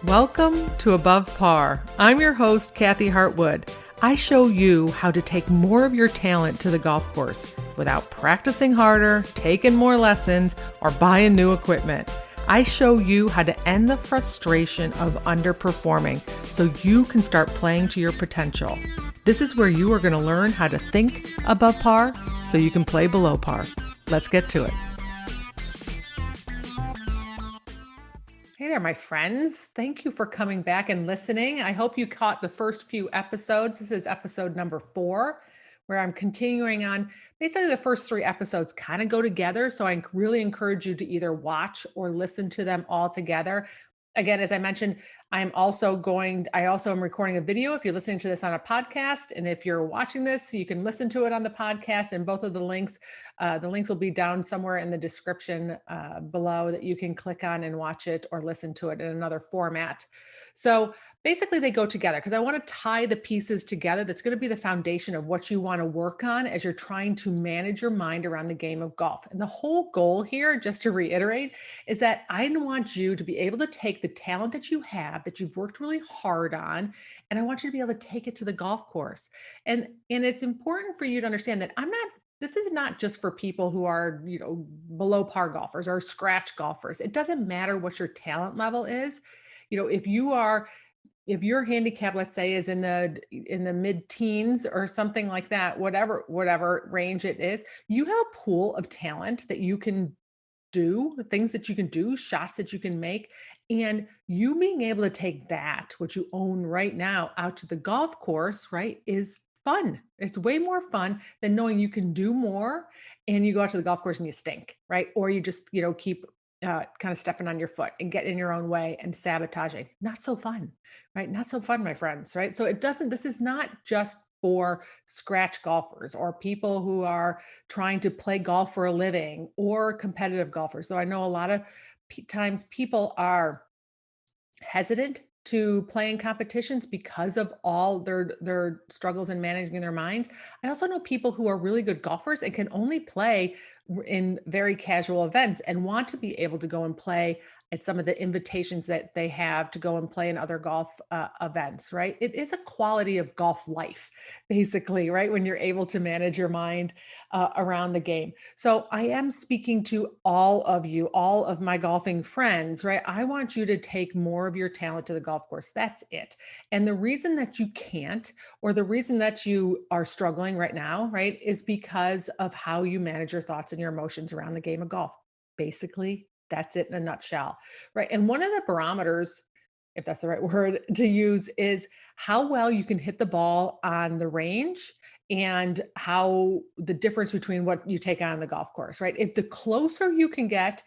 Welcome to Above Par. I'm your host, Kathy Hartwood. I show you how to take more of your talent to the golf course without practicing harder, taking more lessons, or buying new equipment. I show you how to end the frustration of underperforming so you can start playing to your potential. This is where you are going to learn how to think above par so you can play below par. Let's get to it. Hey there, my friends. Thank you for coming back and listening. I hope you caught the first few episodes. This is episode number 4, where I'm continuing on. Basically, the first 3 episodes kind of go together. So I really encourage you to either watch or listen to them all together. Again, as I mentioned, I also am recording a video if you're listening to this on a podcast. And if you're watching this, you can listen to it on the podcast, and both of the links will be down somewhere in the description below that you can click on and watch it or listen to it in another format. So basically they go together because I want to tie the pieces together. That's going to be the foundation of what you want to work on as you're trying to manage your mind around the game of golf. And the whole goal here, just to reiterate, is that I want you to be able to take the talent that you have, that you've worked really hard on, and I want you to be able to take it to the golf course. And it's important for you to understand that this is not just for people who are, below par golfers or scratch golfers. It doesn't matter what your talent level is. If your handicap, let's say, is in the mid-teens or something like that, whatever range it is, you have a pool of talent that you can do, things that you can do, shots that you can make. And you being able to take that, what you own right now, out to the golf course, right, is fun. It's way more fun than knowing you can do more and you go out to the golf course and you stink, right? Or you just, keep kind of stepping on your foot and getting in your own way and sabotaging. Not so fun, right? Not so fun, my friends, right? So this is not just for scratch golfers or people who are trying to play golf for a living or competitive golfers. So I know a lot of times people are hesitant to play in competitions because of all their struggles in managing their minds. I also know people who are really good golfers and can only play in very casual events and want to be able to go and play at some of the invitations that they have to go and play in other golf events, right? It is a quality of golf life, basically, right? When you're able to manage your mind around the game. So I am speaking to all of you, all of my golfing friends, right? I want you to take more of your talent to the golf course. That's it. And the reason that you can't, or the reason that you are struggling right now, right, is because of how you manage your thoughts and your emotions around the game of golf. Basically, that's it in a nutshell, right? And one of the barometers, if that's the right word to use, is how well you can hit the ball on the range and how the difference between what you take on the golf course, right? If the closer you can get,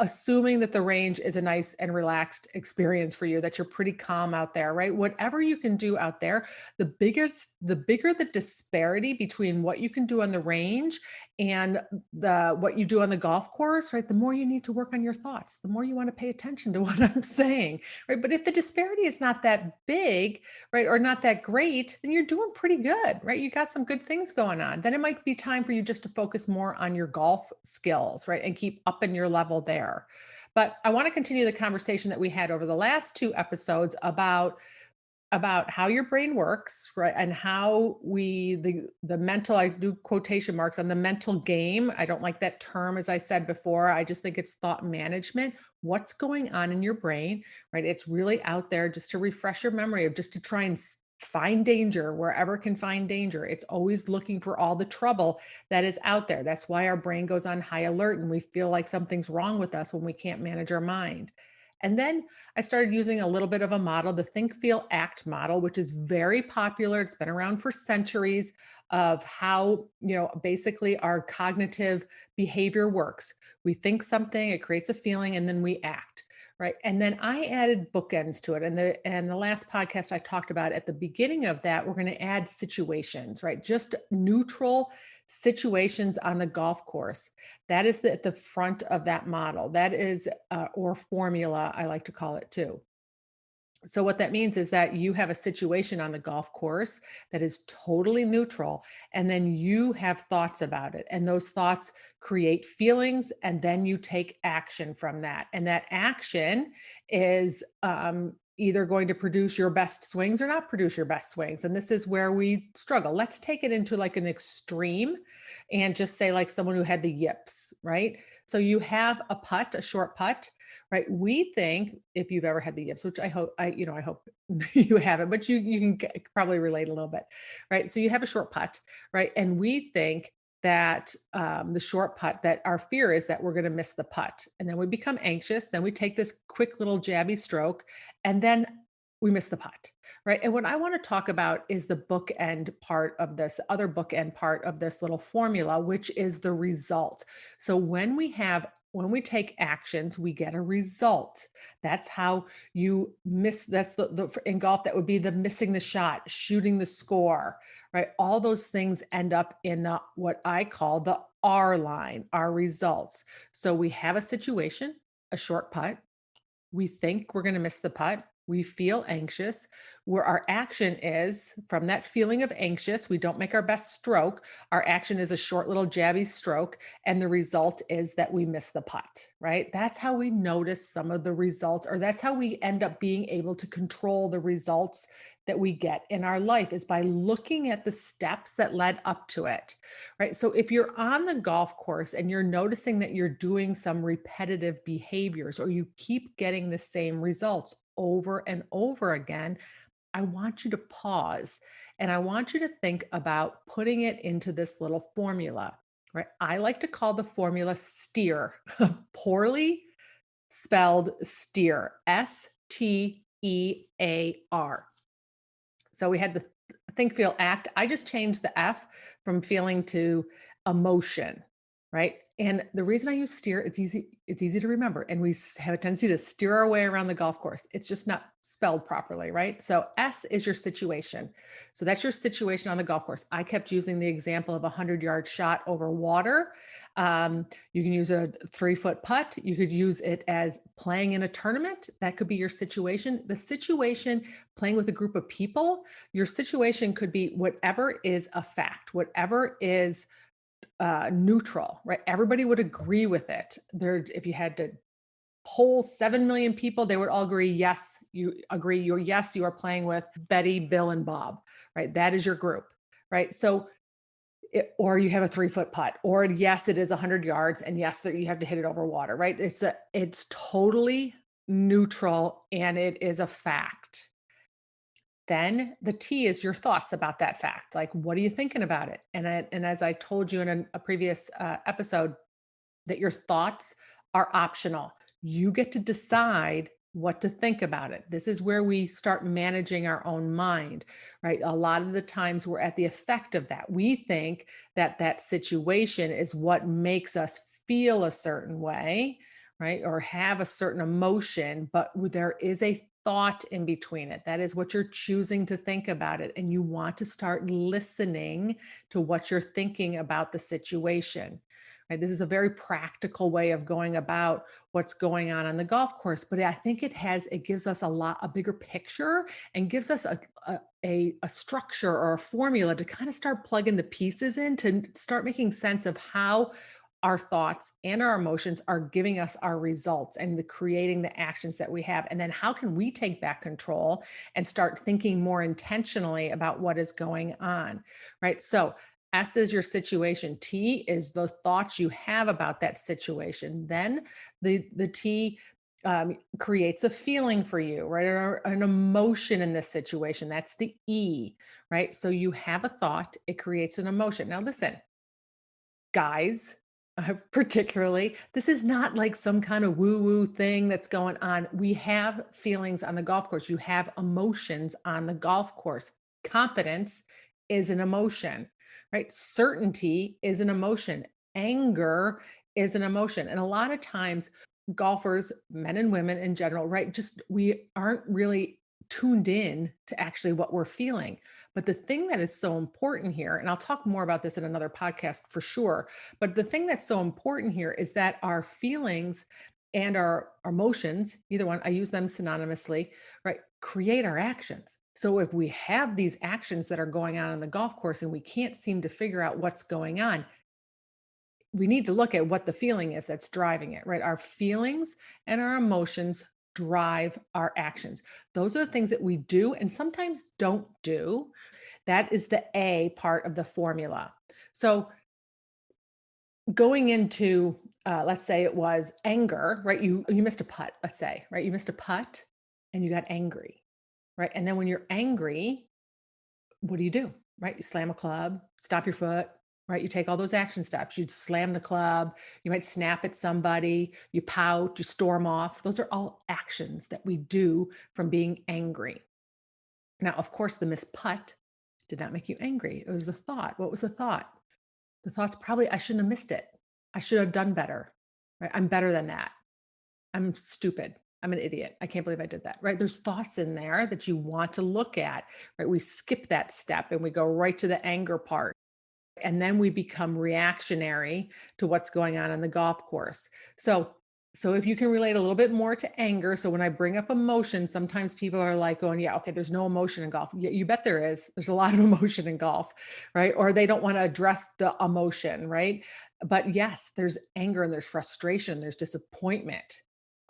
assuming that the range is a nice and relaxed experience for you, that you're pretty calm out there, right? Whatever you can do out there, the bigger the disparity between what you can do on the range and what you do on the golf course, right? The more you need to work on your thoughts, the more you want to pay attention to what I'm saying, right? But if the disparity is not that big, right, or not that great, then you're doing pretty good, right? You got some good things going on. Then it might be time for you just to focus more on your golf skills, right? And keep upping your level there. But I want to continue the conversation that we had over the last 2 episodes about how your brain works, right? And how the mental, I do quotation marks on the mental game. I don't like that term, as I said before. I just think it's thought management. What's going on in your brain, right? It's really out there just to refresh your memory, of just to try and find danger wherever it can find danger. It's always looking for all the trouble that is out there. That's why our brain goes on high alert and we feel like something's wrong with us when we can't manage our mind. And then I started using a little bit of a model, the think, feel, act model, which is very popular. It's been around for centuries, of how, basically our cognitive behavior works. We think something, it creates a feeling, and then we act. Right. And then I added bookends to it. And the last podcast I talked about, at the beginning of that, we're going to add situations, right? Just neutral situations on the golf course. That is at the front of that model. That is, or formula, I like to call it too. So what that means is that you have a situation on the golf course that is totally neutral, and then you have thoughts about it, and those thoughts create feelings, and then you take action from that. And that action is either going to produce your best swings or not produce your best swings. And this is where we struggle. Let's take it into like an extreme and just say like someone who had the yips, right? So you have a putt, a short putt, right? We think if you've ever had the yips, which I hope you haven't, but you can probably relate a little bit, right? So you have a short putt, right? And we think that the short putt, that our fear is that we're going to miss the putt, and then we become anxious. Then we take this quick little jabby stroke, and then we miss the putt, right? And what I want to talk about is the bookend part of this, the other bookend part of this little formula, which is the result. So when we take actions, we get a result. That's how you miss. That's in golf, that would be the missing the shot, shooting the score, right? All those things end up in the what I call the R line, our results. So we have a situation, a short putt. We think we're going to miss the putt. We feel anxious, where our action is from that feeling of anxious. We don't make our best stroke. Our action is a short little jabby stroke. And the result is that we miss the putt, right? That's how we notice some of the results, or that's how we end up being able to control the results that we get in our life, is by looking at the steps that led up to it, right? So if you're on the golf course and you're noticing that you're doing some repetitive behaviors, or you keep getting the same results over and over again, I want you to pause and I want you to think about putting it into this little formula, right? I like to call the formula STEER, poorly spelled steer, STEAR. So we had the think, feel, act. I just changed the F from feeling to emotion, right? And the reason I use steer, it's easy to remember. And we have a tendency to steer our way around the golf course. It's just not spelled properly, right? So S is your situation. So that's your situation on the golf course. I kept using the example of a 100-yard shot over water. You can use a 3-foot putt. You could use it as playing in a tournament. That could be your situation. The situation, playing with a group of people, your situation could be whatever is a fact, whatever is neutral, right? Everybody would agree with it. If you had to poll 7 million people, they would all agree, yes, you agree. You are playing with Betty, Bill, and Bob, right? That is your group, right? So or you have a 3-foot putt, or yes, it is 100 yards, and yes, that you have to hit it over water, right? It's totally neutral, and it is a fact. Then the T is your thoughts about that fact. Like, what are you thinking about it? And as I told you in a previous episode, that your thoughts are optional. You get to decide what to think about it. This is where we start managing our own mind, right? A lot of the times we're at the effect of that. We think that that situation is what makes us feel a certain way, right? Or have a certain emotion, but there is a thought in between it. That is what you're choosing to think about it. And you want to start listening to what you're thinking about the situation. Right? This is a very practical way of going about what's going on the golf course, but I think it gives us a bigger picture, and gives us a structure or a formula to kind of start plugging the pieces in, to start making sense of how our thoughts and our emotions are giving us our results and creating the actions that we have. And then how can we take back control and start thinking more intentionally about what is going on, right? So S is your situation. T is the thoughts you have about that situation. Then the T creates a feeling for you, right? Or an emotion in this situation. That's the E, right? So you have a thought, it creates an emotion. Now, listen, guys, particularly, this is not like some kind of woo woo thing that's going on. We have feelings on the golf course. You have emotions on the golf course. Confidence is an emotion, right? Certainty is an emotion. Anger is an emotion. And a lot of times, golfers, men and women in general, right? Just we aren't really tuned in to actually what we're feeling. But the thing that is so important here, and I'll talk more about this in another podcast for sure, but the thing that's so important here is that our feelings and our emotions, either one, I use them synonymously, right, create our actions. So if we have these actions that are going on the golf course and we can't seem to figure out what's going on, we need to look at what the feeling is that's driving it, right? Our feelings and our emotions drive our actions. Those are the things that we do and sometimes don't do. That is the A part of the formula. So going into, let's say it was anger, right? You missed a putt, let's say, right? You missed a putt and you got angry, right? And then when you're angry, what do? Right? You slam a club, stop your foot, right? You take all those action steps. You'd slam the club, you might snap at somebody, you pout, you storm off. Those are all actions that we do from being angry. Now, of course, the missed putt did not make you angry. It was a thought. What was the thought? The thought's probably, I shouldn't have missed it. I should have done better. Right? I'm better than that. I'm stupid. I'm an idiot. I can't believe I did that. Right? There's thoughts in there that you want to look at. Right? We skip that step and we go right to the anger part. And then we become reactionary to what's going on the golf course. So if you can relate a little bit more to anger, so when I bring up emotion, sometimes people are like going, yeah, okay, there's no emotion in golf. Yeah, you bet there is. There's a lot of emotion in golf, right? Or they don't want to address the emotion, right? But yes, there's anger and there's frustration, there's disappointment,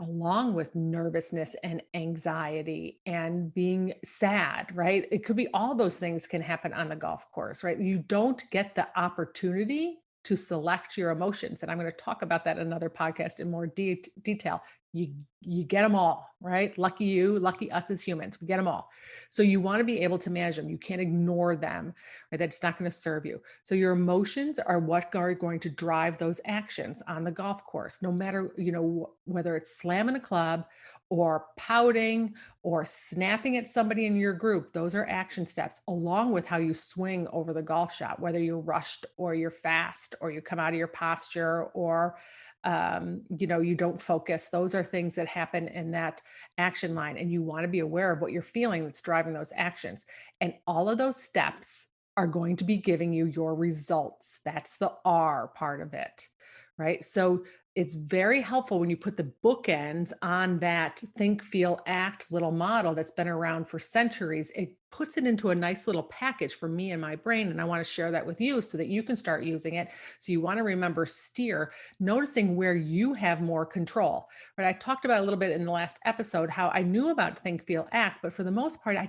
along with nervousness and anxiety and being sad, right? It could be all those things can happen on the golf course, right? You don't get the opportunity to select your emotions. And I'm going to talk about that in another podcast in more detail. You get them all, right? Lucky you, lucky us as humans. We get them all. So you want to be able to manage them. You can't ignore them, right? That's not going to serve you. So your emotions are what are going to drive those actions on the golf course, no matter, whether it's slamming a club or pouting or snapping at somebody in your group. Those are action steps, along with how you swing over the golf shot, whether you're rushed or you're fast or you come out of your posture or you don't focus. Those are things that happen in that action line. And you want to be aware of what you're feeling that's driving those actions. And all of those steps are going to be giving you your results. That's the R part of it, right? So it's very helpful when you put the bookends on that think, feel, act little model that's been around for centuries. It puts it into a nice little package for me and my brain. And I want to share that with you so that you can start using it. So you want to remember steer, noticing where you have more control. Right? I talked about a little bit in the last episode how I knew about think, feel, act, but for the most part, I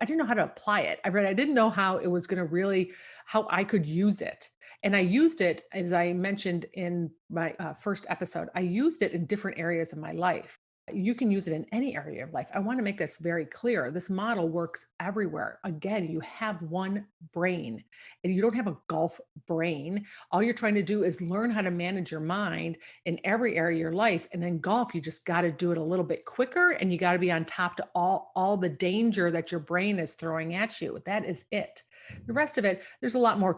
didn't know how to apply it. I didn't know how it was going to really, how I could use it. And I used it, as I mentioned in my first episode, I used it in different areas of my life. You can use it in any area of life. I want to make this very clear. This model works everywhere. Again, you have one brain and you don't have a golf brain. All you're trying to do is learn how to manage your mind in every area of your life. And then golf, you just got to do it a little bit quicker and you got to be on top to all the danger that your brain is throwing at you. That is it. The rest of it, there's a lot more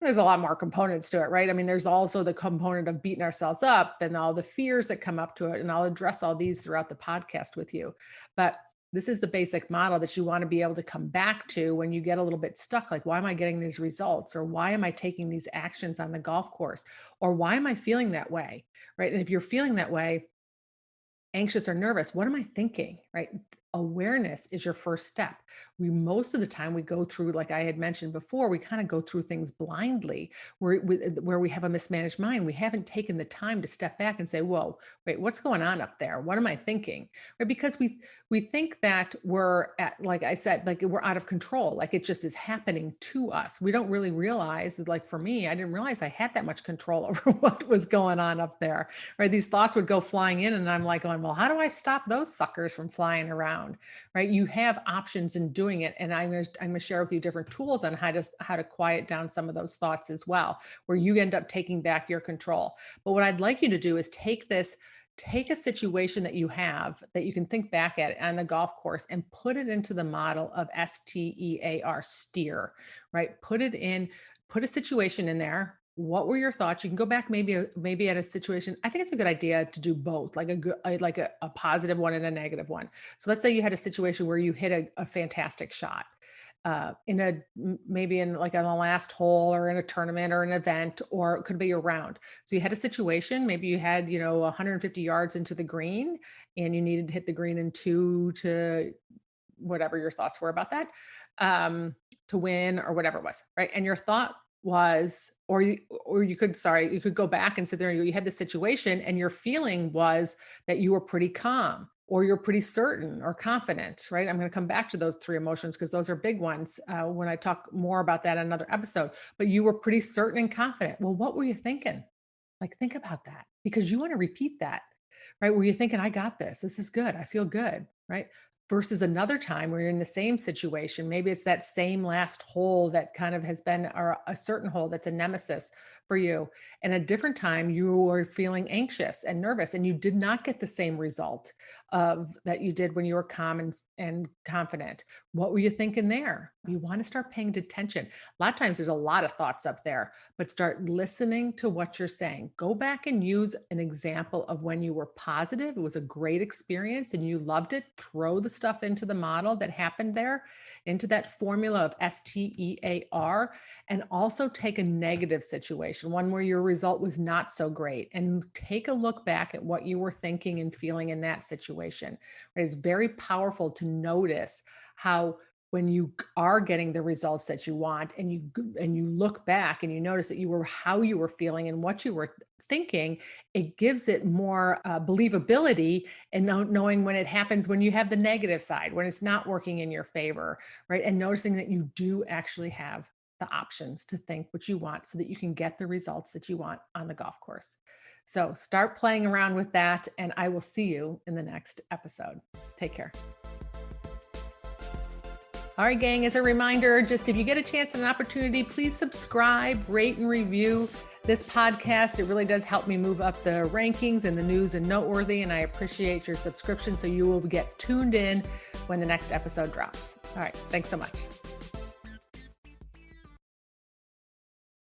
there's a lot more components to it, right? I mean, there's also the component of beating ourselves up and all the fears that come up to it. And I'll address all these throughout the podcast with you. But this is the basic model that you want to be able to come back to when you get a little bit stuck. Like, why am I getting these results? Or why am I taking these actions on the golf course? Or why am I feeling that way? Right. And if you're feeling that way, anxious or nervous, what am I thinking? Right? Awareness is your first step. Most of the time we go through, like I had mentioned before, we kind of go through things blindly where we have a mismanaged mind. We haven't taken the time to step back and say, whoa, wait, what's going on up there? What am I thinking? Right? Because we think that we're at, like I said, like we're out of control, like it just is happening to us. We don't really realize, like for me, I didn't realize I had that much control over what was going on up there. Right? These thoughts would go flying in and I'm like going, well, how do I stop those suckers from flying around? Right? You have options in doing it. And I'm going to share with you different tools on how to quiet down some of those thoughts as well, where you end up taking back your control. But what I'd like you to do is take a situation that you have that you can think back at on the golf course and put it into the model of STEAR, steer, right? Put a situation in there. What were your thoughts? You can go back maybe at a situation. I think it's a good idea to do both, like a positive one and a negative one. So let's say you had a situation where you hit a fantastic shot maybe in like on the last hole or in a tournament or an event, or it could be around. So you had a situation, maybe you had, 150 yards into the green and you needed to hit the green in two to whatever your thoughts were about that, to win or whatever it was, right? And your thought was, or you could, sorry, you could go back and sit there and you had the situation and your feeling was that you were pretty calm or you're pretty certain or confident, right? I'm going to come back to those three emotions because those are big ones when I talk more about that in another episode. But you were pretty certain and confident. Well, what were you thinking? Like, think about that because you want to repeat that, right? Were you thinking, I got this? This is good. I feel good, right? Versus another time where you're in the same situation. Maybe it's that same last hole that kind of has been, or a certain hole that's a nemesis for you. And a different time you were feeling anxious and nervous and you did not get the same result of that you did when you were calm and confident. What were you thinking there? You want to start paying attention. A lot of times there's a lot of thoughts up there, but start listening to what you're saying. Go back and use an example of when you were positive. It was a great experience and you loved it. Throw the stuff into the model that happened there, into that formula of STEAR, and also take a negative situation, one where your result was not so great, and take a look back at what you were thinking and feeling in that situation. Right? It's very powerful to notice how when you are getting the results that you want and you look back and you notice that you were how you were feeling and what you were thinking, it gives it more believability and knowing when it happens, when you have the negative side, when it's not working in your favor, right? And noticing that you do actually have the options to think what you want so that you can get the results that you want on the golf course. So start playing around with that, and I will see you in the next episode. Take care. All right, gang, as a reminder, just if you get a chance and an opportunity, please subscribe, rate, and review this podcast. It really does help me move up the rankings and the news and noteworthy, and I appreciate your subscription so you will get tuned in when the next episode drops. All right, thanks so much.